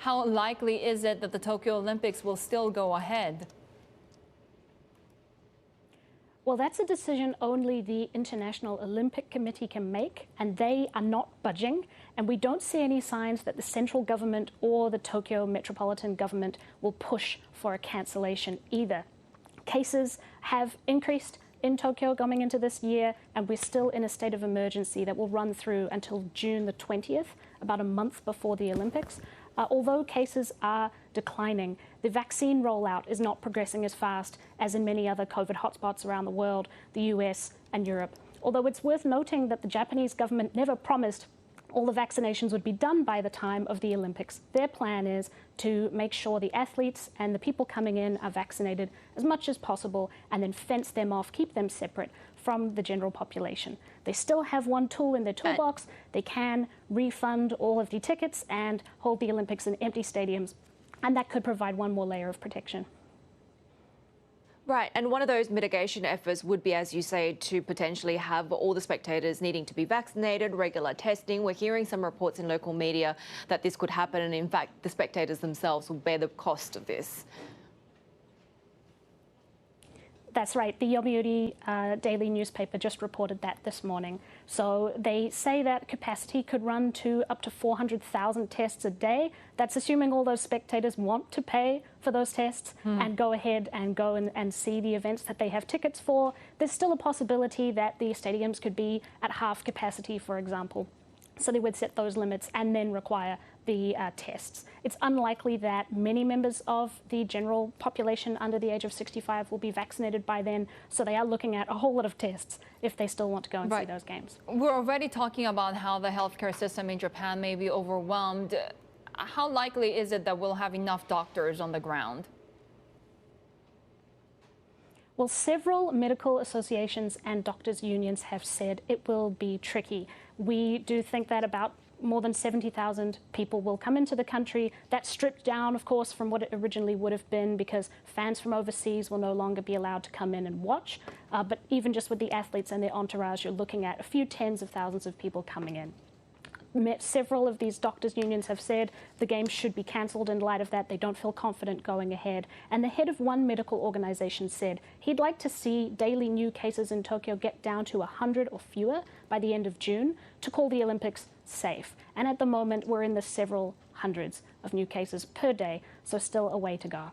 how likely is it that the Tokyo Olympics will still go ahead? Well, that's a decision only the International Olympic Committee can make, and they are not budging. And we don't see any signs that the central government or the Tokyo metropolitan government will push for a cancellation either. Cases have increased in Tokyo coming into this year, and we're still in a state of emergency that will run through until June the 20th, about a month before the Olympics. Although cases are declining, the vaccine rollout is not progressing as fast as in many other COVID hotspots around the world, the US and Europe. Although it's worth noting that the Japanese government never promised all the vaccinations would be done by the time of the Olympics. Their plan is to make sure the athletes and the people coming in are vaccinated as much as possible and then fence them off, keep them separate from the general population. They still have one tool in their toolbox. They can refund all of the tickets and hold the Olympics in empty stadiums, and that could provide one more layer of protection. Right, and one of those mitigation efforts would be, as you say, to potentially have all the spectators needing to be vaccinated, regular testing. We're hearing some reports in local media that this could happen, and in fact, the spectators themselves will bear the cost of this. That's right. The Yomiuri daily newspaper just reported that this morning. So they say that capacity could run to up to 400,000 tests a day. That's assuming all those spectators want to pay for those tests and go ahead and go and see the events that they have tickets for. There's still a possibility that the stadiums could be at half capacity, for example. So they would set those limits and then require the tests. It's unlikely that many members of the general population under the age of 65 will be vaccinated by then, so they are looking at a whole lot of tests if they still want to go and see those games. We're already talking about how the healthcare system in Japan may be overwhelmed. How likely is it that we'll have enough doctors on the ground? Well, several medical associations and doctors' unions have said it will be tricky. We do think that about more than 70,000 people will come into the country. That's stripped down, of course, from what it originally would have been because fans from overseas will no longer be allowed to come in and watch. But even just with the athletes and their entourage, you're looking at a few tens of thousands of people coming in. Several of these doctors' unions have said the games should be cancelled in light of that. They don't feel confident going ahead. And the head of one medical organization said he'd like to see daily new cases in Tokyo get down to 100 or fewer by the end of June to call the Olympics safe. And at the moment, we're in the several hundreds of new cases per day, so still a way to go.